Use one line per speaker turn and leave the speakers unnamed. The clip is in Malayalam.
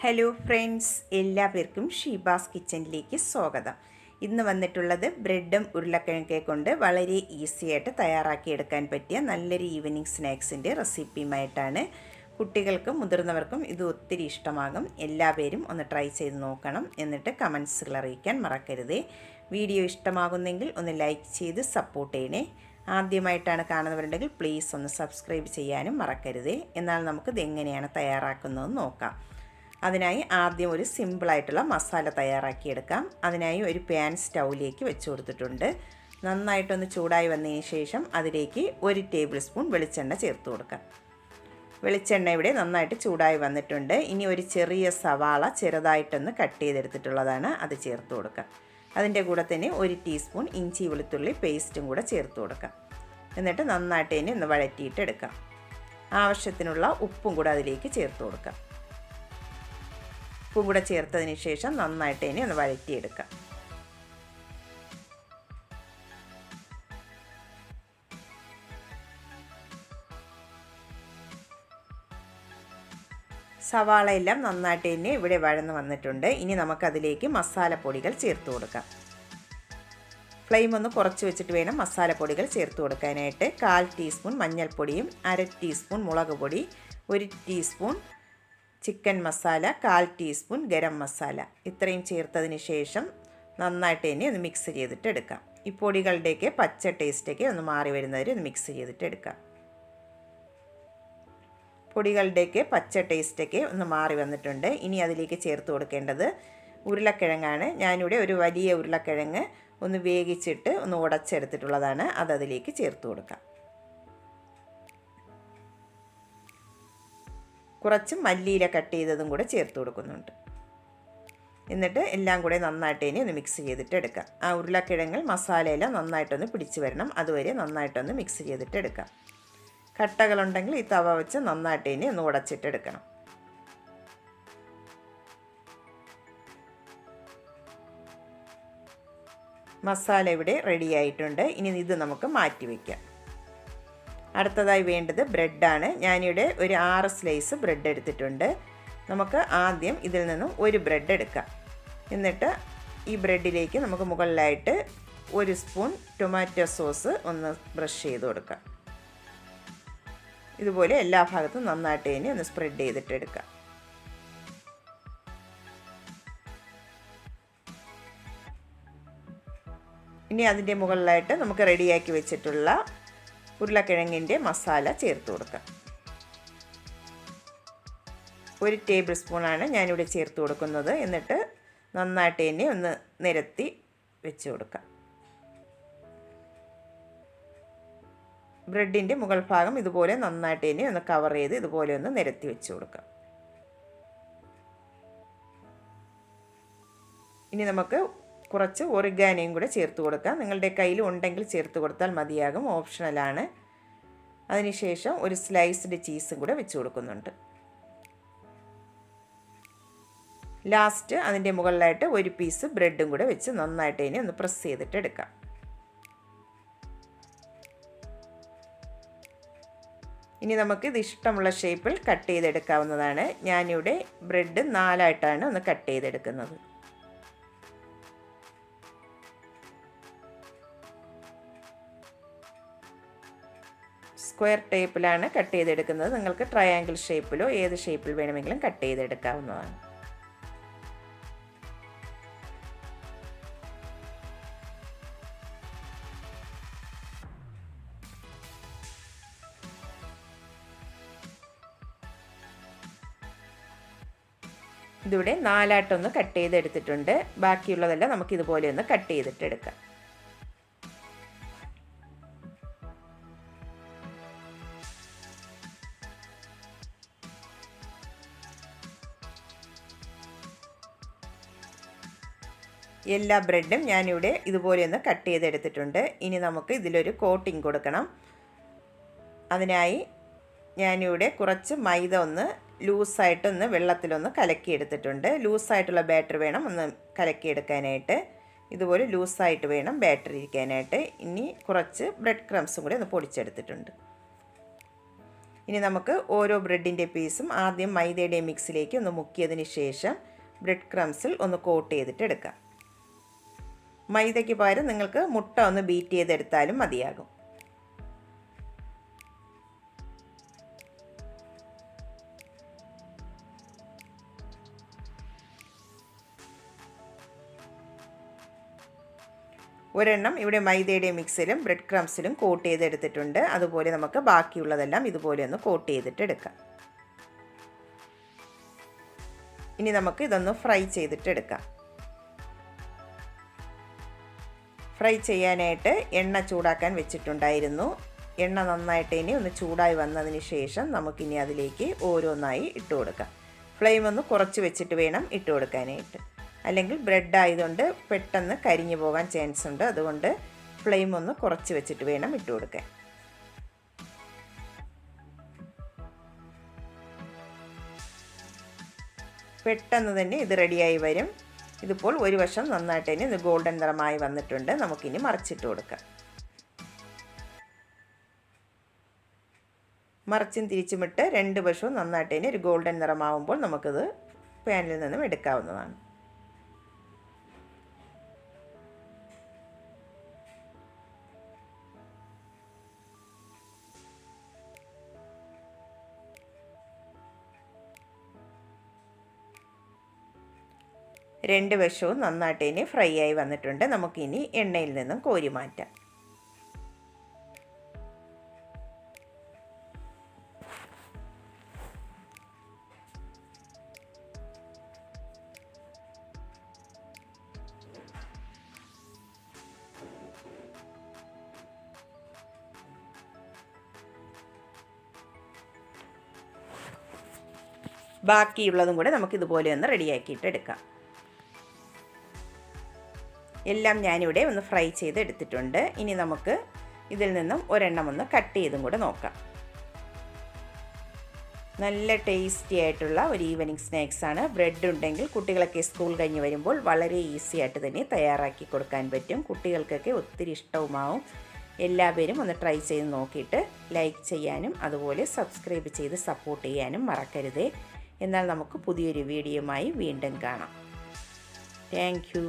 ഹലോ ഫ്രണ്ട്സ്, എല്ലാവർക്കും ഷീബാസ് കിച്ചണിലേക്ക് സ്വാഗതം. ഇന്ന് വന്നിട്ടുള്ളത് ബ്രെഡും ഉരുളക്കിഴങ്ങ് കൊണ്ട് വളരെ ഈസി ആയിട്ട് തയ്യാറാക്കിയെടുക്കാൻ പറ്റിയ നല്ലൊരു ഈവനിങ് സ്നാക്സിൻ്റെ റെസിപ്പിയുമായിട്ടാണ്. കുട്ടികൾക്കും മുതിർന്നവർക്കും ഇത് ഒത്തിരി ഇഷ്ടമാകും. എല്ലാവരും ഒന്ന് ട്രൈ ചെയ്ത് നോക്കണം. എന്നിട്ട് കമൻസുകൾ അറിയിക്കാൻ മറക്കരുത്. വീഡിയോ ഇഷ്ടമാകുന്നെങ്കിൽ ഒന്ന് ലൈക്ക് ചെയ്ത് സപ്പോർട്ട് ചെയ്യണേ. ആദ്യമായിട്ടാണ് കാണുന്നവരുണ്ടെങ്കിൽ പ്ലീസ് ഒന്ന് സബ്സ്ക്രൈബ് ചെയ്യാനും മറക്കരുത്. എന്നാൽ നമുക്കിത് എങ്ങനെയാണ് തയ്യാറാക്കുന്നതെന്ന് നോക്കാം. അതിനായി ആദ്യം ഒരു സിമ്പിളായിട്ടുള്ള മസാല തയ്യാറാക്കിയെടുക്കാം. അതിനായി ഒരു പാൻ സ്റ്റൗവിലേക്ക് വെച്ച് കൊടുത്തിട്ടുണ്ട്. നന്നായിട്ടൊന്ന് ചൂടായി വന്നതിന് ശേഷം അതിലേക്ക് 1 ടേബിൾ സ്പൂൺ വെളിച്ചെണ്ണ ചേർത്ത് കൊടുക്കാം. വെളിച്ചെണ്ണ ഇവിടെ നന്നായിട്ട് ചൂടായി വന്നിട്ടുണ്ട്. ഇനി ഒരു ചെറിയ സവാള ചെറുതായിട്ടൊന്ന് കട്ട് ചെയ്തെടുത്തിട്ടുള്ളതാണ്, അത് ചേർത്ത് കൊടുക്കാം. അതിൻ്റെ കൂടെ തന്നെ 1 ടീസ്പൂൺ ഇഞ്ചി വെളുത്തുള്ളി പേസ്റ്റും കൂടെ ചേർത്ത് കൊടുക്കാം. എന്നിട്ട് നന്നായിട്ട് തന്നെ ഒന്ന് വഴറ്റിയിട്ടെടുക്കാം. ആവശ്യത്തിനുള്ള ഉപ്പും കൂടെ അതിലേക്ക് ചേർത്ത് കൊടുക്കാം. ഉപ്പും കൂടെ ചേർത്തതിന് ശേഷം നന്നായിട്ട് ഇനി ഒന്ന് വഴറ്റിയെടുക്കാം. സവാള എല്ലാം നന്നായിട്ട് തന്നെ ഇവിടെ വഴന്ന് വന്നിട്ടുണ്ട്. ഇനി നമുക്കതിലേക്ക് മസാലപ്പൊടികൾ ചേർത്ത് കൊടുക്കാം. ഫ്ലെയിം ഒന്ന് കുറച്ച് വെച്ചിട്ട് വേണം മസാലപ്പൊടികൾ ചേർത്ത് കൊടുക്കാനായിട്ട്. 1/4 ടീസ്പൂൺ മഞ്ഞൾപ്പൊടിയും 1/2 ടീസ്പൂൺ മുളക് പൊടി, 1 teaspoon chicken masala, 1/4 teaspoon garam masala, ഇത്രയും ചേർത്തതിന് ശേഷം നന്നായിട്ട് തന്നെ ഒന്ന് മിക്സ് ചെയ്തിട്ട് എടുക്കാം. ഈ പൊടികളുടെയൊക്കെ പച്ച ടേസ്റ്റൊക്കെ ഒന്ന് മാറി വരുന്നവരെ ഒന്ന് മിക്സ് ചെയ്തിട്ട് എടുക്കാം. പൊടികളുടെയൊക്കെ പച്ച ടേസ്റ്റൊക്കെ ഒന്ന് മാറി വന്നിട്ടുണ്ട്. ഇനി അതിലേക്ക് ചേർത്ത് കൊടുക്കേണ്ടത് ഉരുളക്കിഴങ്ങാണ്. ഞാനിവിടെ ഒരു വലിയ ഉരുളക്കിഴങ്ങ് ഒന്ന് വേവിച്ചിട്ട് ഒന്ന് ഉടച്ചെടുത്തിട്ടുള്ളതാണ്, അതിലേക്ക് ചേർത്ത് കൊടുക്കാം. കുറച്ച് മല്ലിയില കട്ട് ചെയ്തതും കൂടെ ചേർത്ത് കൊടുക്കുന്നുണ്ട്. എന്നിട്ട് എല്ലാം കൂടെ നന്നായിട്ട് ഇനി ഒന്ന് മിക്സ് ചെയ്തിട്ട് എടുക്കാം. ആ ഉരുളക്കിഴങ്ങിൽ മസാലയെല്ലാം നന്നായിട്ടൊന്ന് പിടിച്ച് വരണം, അതുവരെ നന്നായിട്ടൊന്ന് മിക്സ് ചെയ്തിട്ട് എടുക്കാം. കട്ടകളുണ്ടെങ്കിൽ ഈ തവ വെച്ച് നന്നായിട്ട് ഇനി ഒന്ന് ഉടച്ചിട്ടെടുക്കണം. മസാല ഇവിടെ റെഡി ആയിട്ടുണ്ട്. ഇനി ഇത് നമുക്ക് മാറ്റി വയ്ക്കാം. അടുത്തതായി വേണ്ടത് ബ്രെഡാണ്. ഞാനിവിടെ ഒരു 6 സ്ലൈസ് ബ്രെഡ് എടുത്തിട്ടുണ്ട്. നമുക്ക് ആദ്യം ഇതിൽ നിന്നും ഒരു ബ്രെഡ് എടുക്കാം. എന്നിട്ട് ഈ ബ്രെഡിലേക്ക് നമുക്ക് മുകളിലായിട്ട് 1 സ്പൂൺ ടൊമാറ്റോ സോസ് ഒന്ന് ബ്രഷ് ചെയ്ത് കൊടുക്കാം. ഇതുപോലെ എല്ലാ ഭാഗത്തും നന്നായിട്ട് തന്നെ ഒന്ന് സ്പ്രെഡ് ചെയ്തിട്ട് എടുക്കാം. ഇനി അതിൻ്റെ മുകളിലായിട്ട് നമുക്ക് റെഡിയാക്കി വെച്ചിട്ടുള്ള ഉരുളക്കിഴങ്ങിൻ്റെ മസാല ചേർത്ത് കൊടുക്കാം. 1 ടേബിൾ സ്പൂണാണ് ഞാനിവിടെ ചേർത്ത് കൊടുക്കുന്നത്. എന്നിട്ട് നന്നായിട്ട് തന്നെ ഒന്ന് നിരത്തി വെച്ച് കൊടുക്കാം. ബ്രെഡിൻ്റെ മുകൾ ഭാഗം ഇതുപോലെ നന്നായിട്ട് തന്നെ ഒന്ന് കവർ ചെയ്ത് ഇതുപോലെ ഒന്ന് നിരത്തി വെച്ച് കൊടുക്കാം. ഇനി നമുക്ക് കുറച്ച് ഒറിഗാനോയും കൂടെ ചേർത്ത് കൊടുക്കാം. നിങ്ങളുടെ കയ്യിൽ ഉണ്ടെങ്കിൽ ചേർത്ത് കൊടുത്താൽ മതിയാകും, ഓപ്ഷണലാണ്. അതിനുശേഷം ഒരു സ്ലൈസ്ഡ് ചീസും കൂടെ വെച്ച് കൊടുക്കുന്നുണ്ട്. ലാസ്റ്റ് അതിൻ്റെ മുകളിലായിട്ട് 1 പീസ് ബ്രെഡും കൂടെ വെച്ച് നന്നായിട്ട് ഇനി ഒന്ന് പ്രസ് ചെയ്തിട്ട് എടുക്കാം. ഇനി നമുക്ക് ഇത് ഇഷ്ടമുള്ള ഷേപ്പിൽ കട്ട് ചെയ്തെടുക്കാവുന്നതാണ്. ഞാനിവിടെ ബ്രെഡ് 4ആയിട്ടാണ് ഒന്ന് കട്ട് ചെയ്തെടുക്കുന്നത്. സ്ക്വയർ ടൈപ്പിലാണ് കട്ട് ചെയ്തെടുക്കുന്നത്. നിങ്ങൾക്ക് ട്രയാങ്കിൾ ഷേപ്പിലോ ഏത് ഷേപ്പിൽ വേണമെങ്കിലും കട്ട് ചെയ്തെടുക്കാവുന്നതാണ്. ഇതിവിടെ 4ആയിട്ടൊന്ന് കട്ട് ചെയ്തെടുത്തിട്ടുണ്ട്. ബാക്കിയുള്ളതെല്ലാം നമുക്കിതുപോലെ ഒന്ന് കട്ട് ചെയ്തിട്ടെടുക്കാം. എല്ലാ ബ്രെഡും ഞാനിവിടെ ഇതുപോലെ ഒന്ന് കട്ട് ചെയ്തെടുത്തിട്ടുണ്ട്. ഇനി നമുക്ക് ഇതിലൊരു കോട്ടിംഗ് കൊടുക്കണം. അതിനായി ഞാനിവിടെ കുറച്ച് മൈദ ഒന്ന് ലൂസായിട്ടൊന്ന് വെള്ളത്തിലൊന്ന് കലക്കിയെടുത്തിട്ടുണ്ട്. ലൂസായിട്ടുള്ള ബാറ്റർ വേണം ഒന്ന് കലക്കിയെടുക്കാനായിട്ട്. ഇതുപോലെ ലൂസായിട്ട് വേണം ബാറ്റർ ഇരിക്കാനായിട്ട്. ഇനി കുറച്ച് ബ്രെഡ് ക്രംസും കൂടി ഒന്ന് പൊടിച്ചെടുത്തിട്ടുണ്ട്. ഇനി നമുക്ക് ഓരോ ബ്രെഡിൻ്റെ പീസും ആദ്യം മൈദയുടെ മിക്സിലേക്ക് ഒന്ന് മുക്കിയതിന് ശേഷം ബ്രെഡ് ക്രംസിൽ ഒന്ന് കോട്ട് ചെയ്തിട്ട് എടുക്കാം. മൈദയ്ക്ക് പകരം നിങ്ങൾക്ക് മുട്ട ഒന്ന് ബീറ്റ് ചെയ്തെടുത്താലും മതിയാകും. ഒരെണ്ണം ഇവിടെ മൈദയുടെ മിക്സിലും ബ്രെഡ് ക്രംസിലും കോട്ട് ചെയ്തെടുത്തിട്ടുണ്ട്. അതുപോലെ നമുക്ക് ബാക്കിയുള്ളതെല്ലാം ഇതുപോലെ ഒന്ന് കോട്ട് ചെയ്തിട്ട് എടുക്കാം. ഇനി നമുക്ക് ഇതൊന്ന് ഫ്രൈ ചെയ്തിട്ട് എടുക്കാം. ഫ്രൈ ചെയ്യാനായിട്ട് എണ്ണ ചൂടാക്കാൻ വെച്ചിട്ടുണ്ടായിരുന്നു. എണ്ണ നന്നായിട്ട് ഇനി ഒന്ന് ചൂടായി വന്നതിന് ശേഷം നമുക്കിനി അതിലേക്ക് ഓരോന്നായി ഇട്ട് കൊടുക്കാം. ഫ്ലെയിം ഒന്ന് കുറച്ച് വെച്ചിട്ട് വേണം ഇട്ട് കൊടുക്കാനായിട്ട്. അല്ലെങ്കിൽ ബ്രെഡ് ആയതുകൊണ്ട് പെട്ടെന്ന് കരിഞ്ഞു പോകാൻ ചാൻസ് ഉണ്ട്. അതുകൊണ്ട് ഫ്ലെയിം ഒന്ന് കുറച്ച് വെച്ചിട്ട് വേണം ഇട്ട് കൊടുക്കാൻ. പെട്ടെന്ന് തന്നെ ഇത് റെഡിയായി വരും. ഇതിപ്പോൾ ഒരു വശം നന്നായിട്ട് തന്നെ ഇത് ഗോൾഡൻ നിറമായി വന്നിട്ടുണ്ട്. നമുക്കിനി മറിച്ചിട്ട് കൊടുക്കാം. മറിച്ചും തിരിച്ചുമിട്ട് രണ്ട് വശവും നന്നായിട്ട് തന്നെ ഒരു ഗോൾഡൻ നിറമാവുമ്പോൾ നമുക്കിത് പാനിൽ നിന്നും എടുക്കാവുന്നതാണ്. രണ്ട് വശവും നന്നായിട്ട് ഇനി ഫ്രൈ ആയി വന്നിട്ടുണ്ട്. നമുക്കിനി എണ്ണയിൽ നിന്നും കോരി മാറ്റാം. ബാക്കിയുള്ളതും കൂടെ നമുക്കിതുപോലെ ഒന്ന് റെഡിയാക്കിയിട്ട് എടുക്കാം. എല്ലാം ഞാനിവിടെ ഒന്ന് ഫ്രൈ ചെയ്ത് എടുത്തിട്ടുണ്ട്. ഇനി നമുക്ക് ഇതിൽ നിന്നും ഒരെണ്ണം ഒന്ന് കട്ട് ചെയ്തും കൂടെ നോക്കാം. നല്ല ടേസ്റ്റി ആയിട്ടുള്ള ഒരു ഈവനിങ് സ്നാക്സാണ്. ബ്രെഡ് ഉണ്ടെങ്കിൽ കുട്ടികളൊക്കെ സ്കൂൾ കഴിഞ്ഞ് വരുമ്പോൾ വളരെ ഈസി ആയിട്ട് തന്നെ തയ്യാറാക്കി കൊടുക്കാൻ പറ്റും. കുട്ടികൾക്കൊക്കെ ഒത്തിരി ഇഷ്ടവുമാവും. എല്ലാവരും ഒന്ന് ട്രൈ ചെയ്ത് നോക്കിയിട്ട് ലൈക്ക് ചെയ്യാനും അതുപോലെ സബ്സ്ക്രൈബ് ചെയ്ത് സപ്പോർട്ട് ചെയ്യാനും മറക്കരുതേ. എന്നാൽ നമുക്ക് പുതിയൊരു വീഡിയോയുമായി വീണ്ടും കാണാം. Thank you.